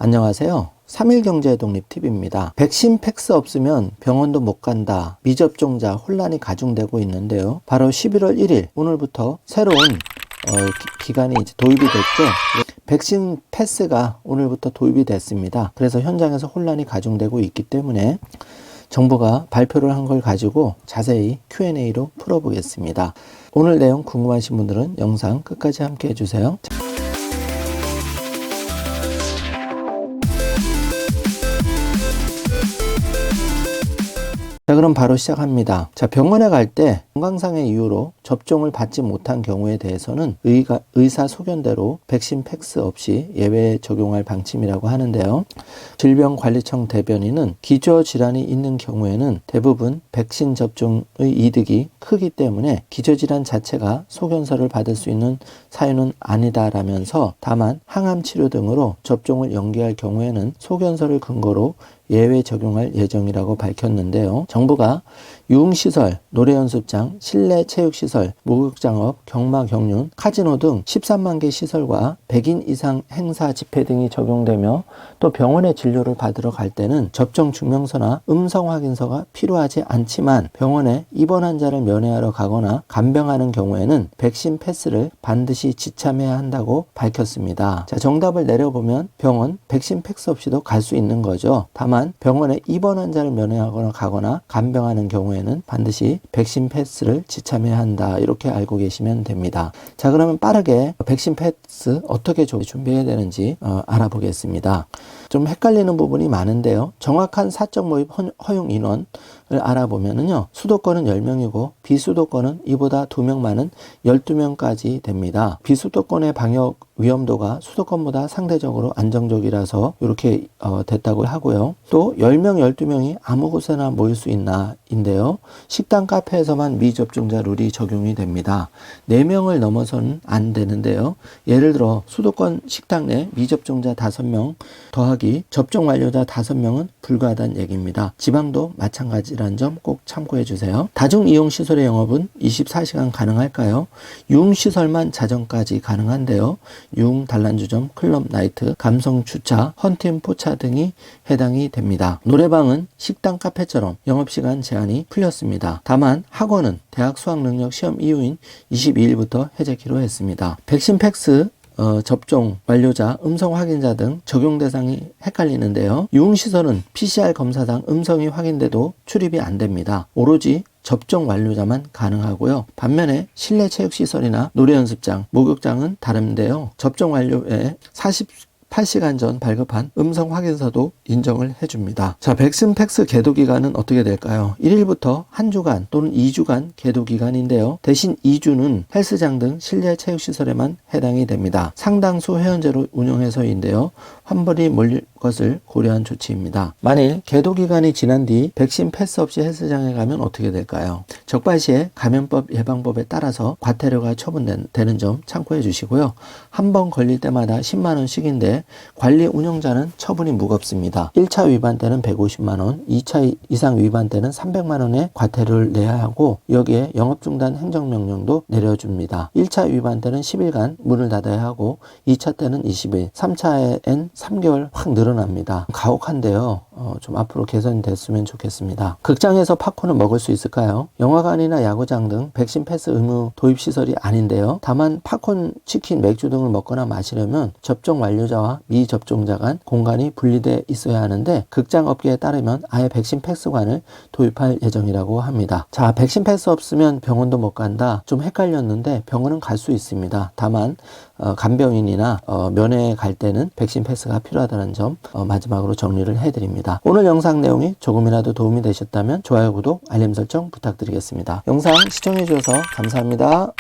안녕하세요. 3일 경제 독립 TV입니다. 백신 팩스 없으면 병원도 못 간다. 미접종자 혼란이 가중되고 있는데요. 바로 11월 1일 오늘부터 새로운 기간이 이제 도입이 됐죠. 백신 패스가 오늘부터 도입이 됐습니다. 그래서 현장에서 혼란이 가중되고 있기 때문에 정부가 발표를 한 걸 가지고 자세히 Q&A로 풀어보겠습니다. 오늘 내용 궁금하신 분들은 영상 끝까지 함께 해주세요. 자, 그럼 바로 시작합니다. 자, 병원에 갈 때 건강상의 이유로 접종을 받지 못한 경우에 대해서는 의사 소견대로 백신 팩스 없이 예외 적용할 방침이라고 하는데요. 질병관리청 대변인은 기저질환이 있는 경우에는 대부분 백신 접종의 이득이 크기 때문에 기저질환 자체가 소견서를 받을 수 있는 사유는 아니다라면서 다만 항암치료 등으로 접종을 연기할 경우에는 소견서를 근거로 예외 적용할 예정이라고 밝혔는데요. 정부가 유흥시설, 노래연습장, 실내 체육시설, 목욕장업, 경마, 경륜, 카지노 등 13만 개 시설과 100인 이상 행사, 집회 등이 적용되며 또 병원에 진료를 받으러 갈 때는 접종 증명서나 음성 확인서가 필요하지 않지만 병원에 입원 환자를 면회하러 가거나 간병하는 경우에는 백신 패스를 반드시 지참해야 한다고 밝혔습니다. 자, 정답을 내려보면 병원 백신 패스 없이도 갈 수 있는 거죠. 다만 병원에 입원 환자를 면회하거나 가거나 간병하는 경우에는 반드시 백신 패스를 지참해야 한다. 이렇게 알고 계시면 됩니다. 자, 그러면 빠르게 백신 패스 어떻게 준비해야 되는지 알아보겠습니다. 좀 헷갈리는 부분이 많은데요. 정확한 사적 모임 허용 인원을 알아보면은요. 수도권은 10명이고 비수도권은 이보다 2명 많은 12명까지 됩니다. 비수도권의 방역 위험도가 수도권보다 상대적으로 안정적이라서 이렇게 됐다고 하고요. 또 10명, 12명이 아무 곳에나 모일 수 있나 인데요. 식당, 카페에서만 미접종자 룰이 적용이 됩니다. 4명을 넘어서는 안 되는데요. 예를 들어 수도권 식당 내 미접종자 5명 더하기 접종 완료자 5명은 불가하다는 얘기입니다. 지방도 마찬가지라는 점 꼭 참고해 주세요. 다중이용시설의 영업은 24시간 가능할까요? 유흥시설만 자정까지 가능한데요. 유흥, 단란주점, 클럽, 나이트, 감성주차, 헌팅, 포차 등이 해당이 됩니다. 노래방은 식당, 카페처럼 영업시간 제한이 풀렸습니다. 다만 학원은 대학 수학능력 시험 이후인 22일부터 해제키로 했습니다. 백신 팩스 접종 완료자, 음성 확인자 등 적용 대상이 헷갈리는데요. 유흥시설은 PCR 검사상 음성이 확인돼도 출입이 안 됩니다. 오로지 접종 완료자만 가능하고요. 반면에 실내 체육시설이나 노래연습장, 목욕장은 다른데요. 접종 완료에 48시간 전 발급한 음성 확인서도 인정을 해줍니다. 자, 백신 팩스 계도 기간은 어떻게 될까요? 1일부터 1주간 또는 2주간 계도 기간인데요. 대신 2주는 헬스장 등 실내 체육시설에만 해당이 됩니다. 상당수 회원제로 운영해서인데요. 환불이 몰릴 것을 고려한 조치입니다. 만일 계도 기간이 지난 뒤 백신 패스 없이 헬스장에 가면 어떻게 될까요? 적발시에 감염법 예방법에 따라서 과태료가 처분되는 점 참고해 주시고요. 한 번 걸릴 때마다 10만 원씩인데 관리 운영자는 처분이 무겁습니다. 1차 위반 때는 150만 원, 2차 이상 위반 때는 300만 원의 과태료를 내야 하고 여기에 영업중단 행정명령도 내려줍니다. 1차 위반 때는 10일간 문을 닫아야 하고 2차 때는 20일, 3차엔 3개월 확 늘어납니다. 가혹한데요. 좀 앞으로 개선됐으면 좋겠습니다. 극장에서 팝콘을 먹을 수 있을까요? 영화관이나 야구장 등 백신 패스 의무 도입 시설이 아닌데요. 다만 팝콘, 치킨, 맥주 등을 먹거나 마시려면 접종 완료자와 미접종자 간 공간이 분리돼 있어야 하는데 극장 업계에 따르면 아예 백신 패스관을 도입할 예정이라고 합니다. 자, 백신 패스 없으면 병원도 못 간다. 좀 헷갈렸는데 병원은 갈 수 있습니다. 다만 간병인이나 면회에 갈 때는 백신 패스가 필요하다는 점 마지막으로 정리를 해드립니다. 오늘 영상 내용이 조금이라도 도움이 되셨다면 좋아요, 구독, 알림 설정 부탁드리겠습니다. 영상 시청해 주셔서 감사합니다.